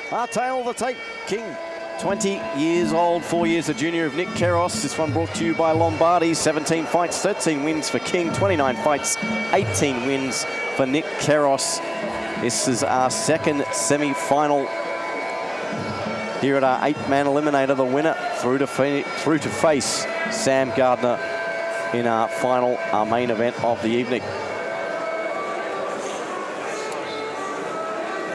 Muaythai overtake King. 20 years old, 4 years a junior of Nick Keros. This one brought to you by Lombardi. 17 fights, 13 wins for King. 29 fights, 18 wins for Nick Keros. This is our second semi-final here at our 8-man eliminator. The winner through to face Sam Gardner in our final, our main event of the evening.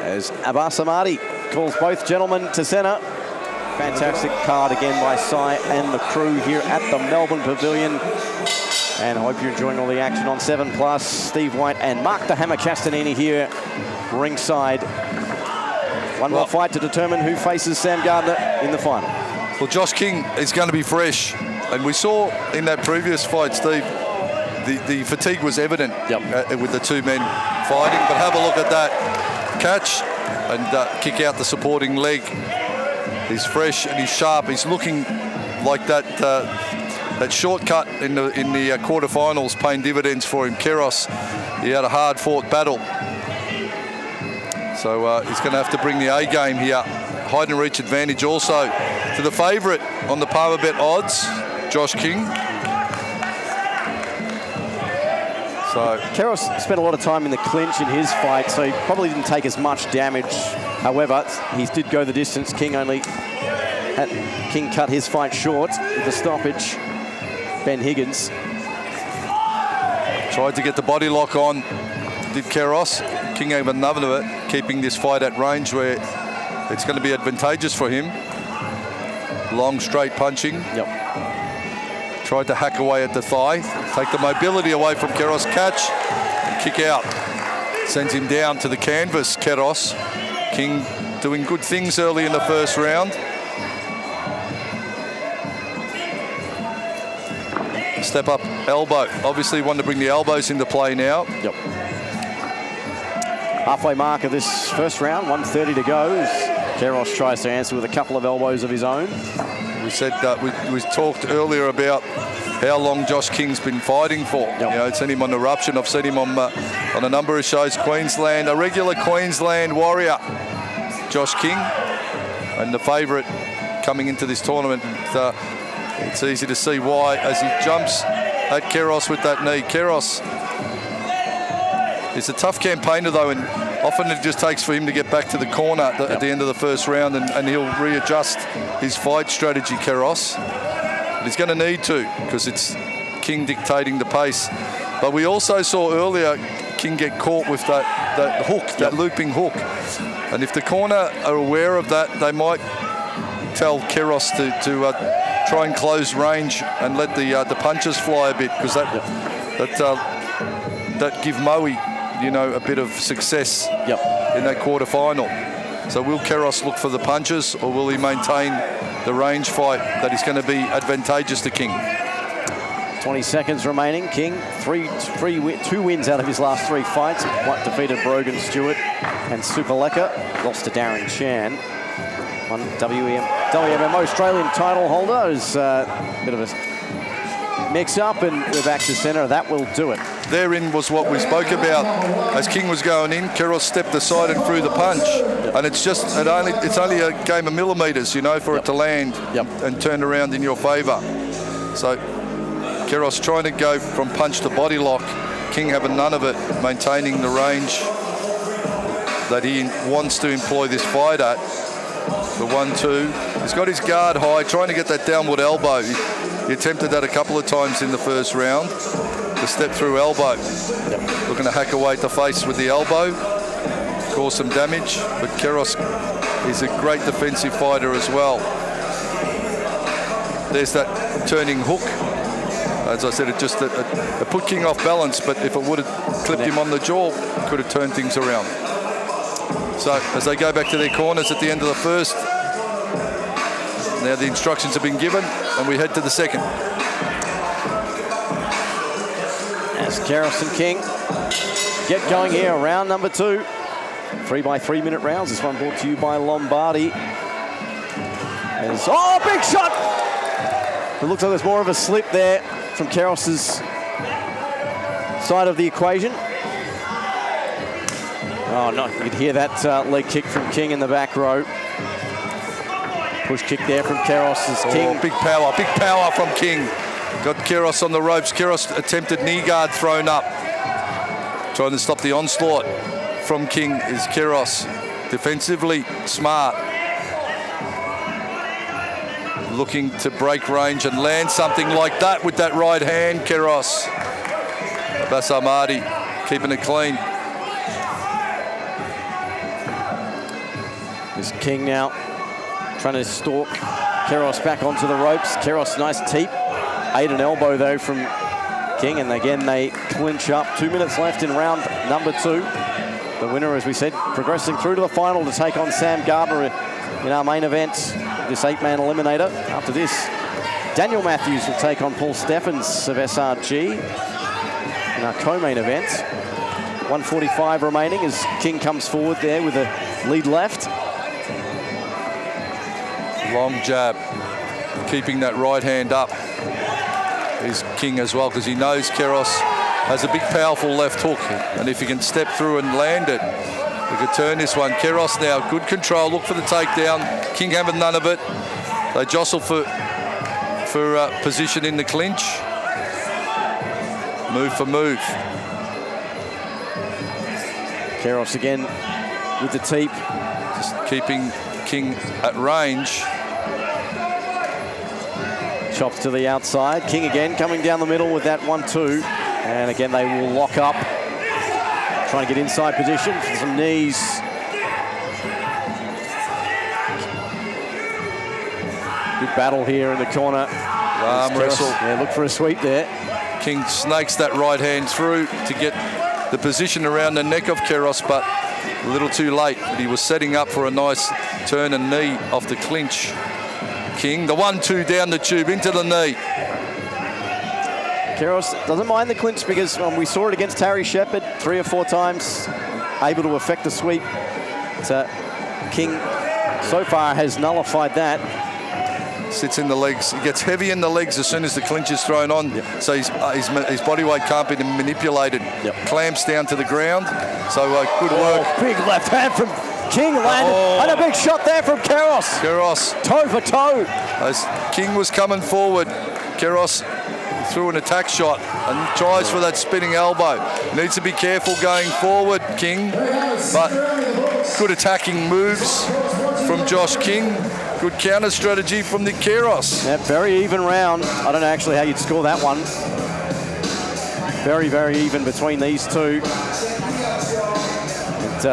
As Abbas Ahmadi calls both gentlemen to centre. Fantastic card again by Sai and the crew here at the Melbourne Pavilion. And I hope you're enjoying all the action on 7+. Steve White and Mark the Hammer Castanini here ringside. One more fight to determine who faces Sam Gardner in the final. Well, Josh King is going to be fresh. And we saw in that previous fight, Steve, the fatigue was evident with the two men fighting. But have a look at that catch and kick out the supporting leg. He's fresh and he's sharp. He's looking like that shortcut in the quarterfinals paying dividends for him. Keros, he had a hard-fought battle. So he's going to have to bring the A game here. Hide and reach advantage also to the favourite on the Palmerbet odds, Josh King. So Keros spent a lot of time in the clinch in his fight, so he probably didn't take as much damage. However, he did go the distance. King cut his fight short with the stoppage. Ben Higgins tried to get the body lock on, did Keros. King gave another of it, keeping this fight at range where it's going to be advantageous for him. Long, straight punching. Yep. Tried to hack away at the thigh, take the mobility away from Keros. Catch, and kick out. Sends him down to the canvas, Keros. King doing good things early in the first round. Step up elbow. Obviously want to bring the elbows into play now. Yep. Halfway mark of this first round, 1:30 to go. Keros tries to answer with a couple of elbows of his own. We said that we talked earlier about how long Josh King's been fighting for. Yep. You know, I've seen him on Eruption. I've seen him on a number of shows. Queensland, a regular Queensland warrior, Josh King, and the favourite coming into this tournament. It's easy to see why as he jumps at Keros with that knee. Keros is a tough campaigner though, and often it just takes for him to get back to the corner at the end of the first round, and he'll readjust his fight strategy, Keros. But he's going to need to, because it's King dictating the pace. But we also saw earlier King get caught with that hook, that looping hook. And if the corner are aware of that, they might tell Keros to try and close range and let the punches fly a bit, because that give Moe, you know, a bit of success in that quarterfinal. So will Keros look for the punches, or will he maintain the range fight that is going to be advantageous to King? 20 seconds remaining. King, two wins out of his last 3 fights. What defeated Brogan Stewart and Superleka. Lost to Darren Chan. One WMO Australian title holder. Is a bit of a mix-up, and we're back to centre. That will do it. Therein was what we spoke about. As King was going in, Keros stepped aside and threw the punch. And it's only a game of millimetres, you know, for it to land and turn around in your favour. So Keros trying to go from punch to body lock. King having none of it, maintaining the range that he wants to employ this fight at. The 1-2. He's got his guard high, trying to get that downward elbow. He attempted that a couple of times in the first round. The step through elbow. Looking to hack away at the face with the elbow. Cause some damage. But Keros is a great defensive fighter as well. There's that turning hook. As I said, it put King off balance, but if it would have clipped him on the jaw, could have turned things around. So as they go back to their corners at the end of the first, now the instructions have been given, and we head to the second. As Keros and King get going here, round number 2. 3 by 3 minute rounds. This one brought to you by Lombardi. Big shot! It looks like there's more of a slip there from Keros's side of the equation. Oh, no, you could hear that leg kick from King in the back row. Push kick there from Keros as King. Big power from King. Got Keros on the ropes. Keros attempted knee guard thrown up. Trying to stop the onslaught from King is Keros. Defensively smart. Looking to break range and land something like that with that right hand, Keros. Basamadi keeping it clean. There's King now trying to stalk Keros back onto the ropes. Keros, nice teep. Ate an elbow though from King, and again they clinch up. 2 minutes left in round number 2. The winner, as we said, progressing through to the final to take on Sam Gardner in our main event, this 8-man eliminator. After this, Daniel Matthews will take on Paul Steffens of SRG in our co-main event. 1:45 remaining as King comes forward there with a lead left. Long jab, keeping that right hand up is King as well, because he knows Keros has a big, powerful left hook, and if he can step through and land it, we could turn this one. Keros now, good control, look for the takedown. King having none of it. They jostle for position in the clinch. Move for move. Keros again with the teep. Just keeping King at range. Chops to the outside. King again coming down the middle with that 1-2. And again, they will lock up. Trying to get inside position for some knees. Good battle here in the corner. Arm wrestle. Yeah, look for a sweep there. King snakes that right hand through to get the position around the neck of Keros, but a little too late. But he was setting up for a nice turn and knee off the clinch. King, the 1-2 down the tube into the knee. Keros doesn't mind the clinch because we saw it against Harry Shepherd 3 or 4 times, able to affect the sweep. So King so far has nullified that. Sits in the legs. He gets heavy in the legs as soon as the clinch is thrown on. Yep. So his body weight can't be manipulated. Yep. Clamps down to the ground. So good work. Big left hand from King landed. And a big shot there from Keros. Keros. Toe for toe. As King was coming forward, Keros threw an attack shot and tries for that spinning elbow. Needs to be careful going forward, King. But good attacking moves from Josh King. Good counter strategy from Nick Keros. Yeah, very even round. I don't know actually how you'd score that one. Very, very even between these two. And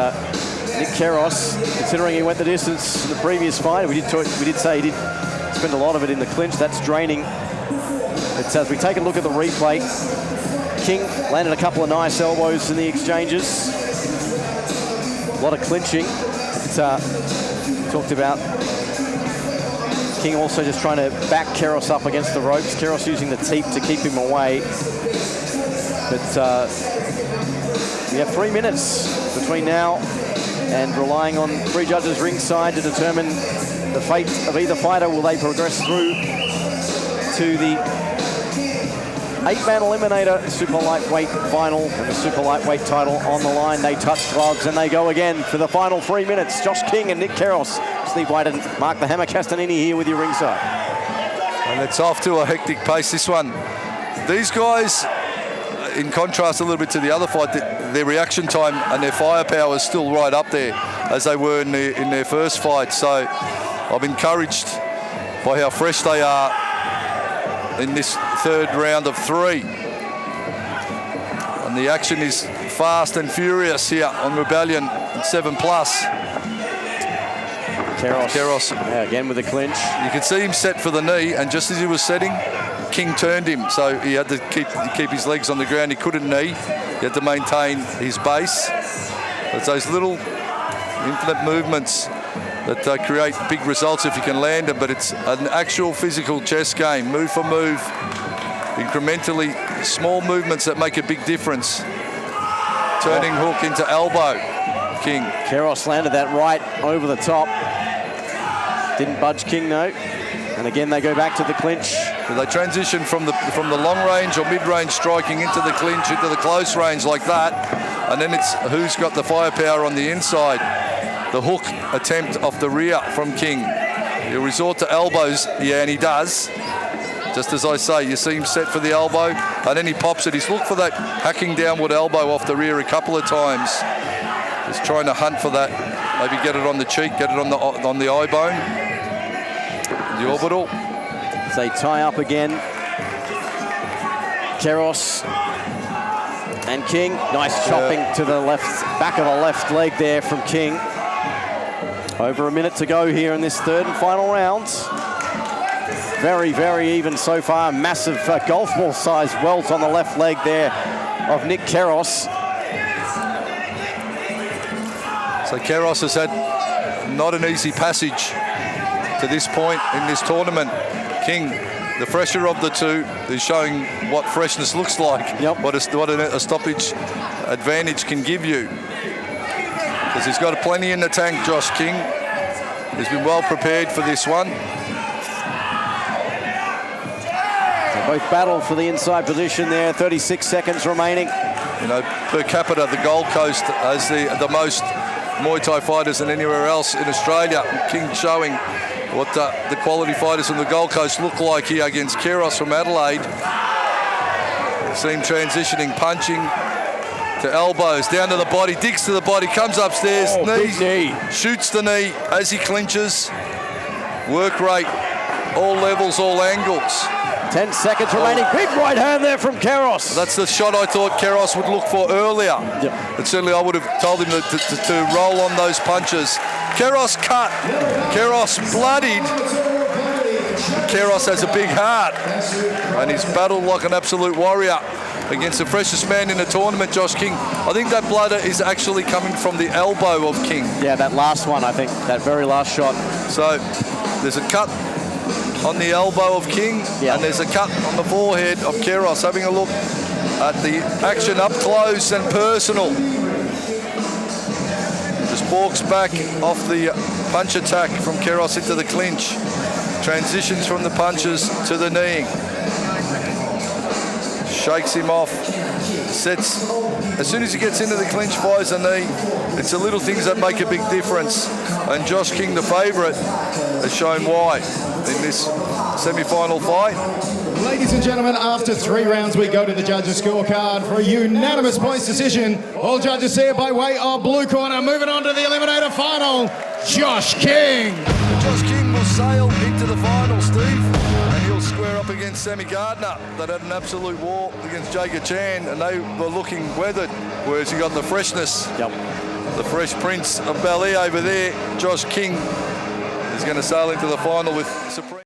Nick Keros, considering he went the distance in the previous fight, we did say he did spend a lot of it in the clinch. That's draining. But as we take a look at the replay, King landed a couple of nice elbows in the exchanges. A lot of clinching. Talked about King also just trying to back Keros up against the ropes. Keros using the teep to keep him away. But we have 3 minutes between now and relying on 3 judges ringside to determine the fate of either fighter. Will they progress through to the 8-man eliminator super lightweight final, and the super lightweight title on the line. They touch gloves and they go again for the final 3 minutes. Josh King and Nick Keros. Steve White and Mark the Hammer Castanini here with you ringside. And it's off to a hectic pace, this one. These guys, in contrast a little bit to the other fight, their reaction time and their firepower is still right up there as they were in their first fight. So I'm encouraged by how fresh they are in this third round of 3. And the action is fast and furious here on Rebellion 7+. Keros yeah, again with the clinch. You can see him set for the knee, and just as he was setting, King turned him, so he had to keep his legs on the ground. He couldn't knee. He had to maintain his base. It's those little infinite movements that create big results if you can land them, but it's an actual physical chess game, move for move, incrementally small movements that make a big difference. Turning hook into elbow, King. Keros landed that right over the top. Didn't budge King, no. And again, they go back to the clinch. So they transition from the long range or mid-range striking into the clinch, into the close range like that. And then it's who's got the firepower on the inside. The hook attempt off the rear from King. He'll resort to elbows, yeah, and he does. Just as I say, you see him set for the elbow, and then he pops it. He's looked for that hacking downward elbow off the rear a couple of times. Just trying to hunt for that. Maybe get it on the cheek, get it on the eye bone, the orbital. They tie up again. Keros and King. Nice chopping to the back of the left leg there from King. Over a minute to go here in this third and final round. Very, very even so far. Massive golf ball size welt on the left leg there of Nick Keros. So Keros has had not an easy passage to this point in this tournament. King, the fresher of the two, is showing what freshness looks like. Yep. What a stoppage advantage can give you. Because he's got plenty in the tank, Josh King. He's been well prepared for this one. They both battle for the inside position there. 36 seconds remaining. You know, per capita, the Gold Coast has the most Muay Thai fighters than anywhere else in Australia. King showing what the quality fighters from the Gold Coast look like here against Keros from Adelaide. See him transitioning, punching to elbows, down to the body, digs to the body, comes upstairs, knee, shoots the knee as he clinches. Work rate, all levels, all angles. 10 seconds remaining. Big right hand there from Keros. That's the shot I thought Keros would look for earlier. Yep. But certainly I would have told him to roll on those punches. Keros cut. Keros bloodied. Keros has a big heart. And he's battled like an absolute warrior against the freshest man in the tournament, Josh King. I think that blood is actually coming from the elbow of King. Yeah, that last one, I think. That very last shot. So there's a cut on the elbow of King, and there's a cut on the forehead of Keros. Having a look at the action up close and personal. Just walks back off the punch attack from Keros into the clinch. Transitions from the punches to the kneeing. Shakes him off. Sets, as soon as he gets into the clinch, fires a knee. It's the little things that make a big difference. And Josh King, the favourite, has shown why in this semi-final fight. Ladies and gentlemen, after 3 rounds, we go to the judges' scorecard for a unanimous points decision. All judges here by way of blue corner. Moving on to the Eliminator final, Josh King. Josh King will sail into the final, Steve, and he'll square up against Sammy Gardner. That had an absolute war against Jacob Chan, and they were looking weathered, whereas he got the freshness. Yep. The fresh Prince of Bel Air over there, Josh King, is going to sail into the final with supreme.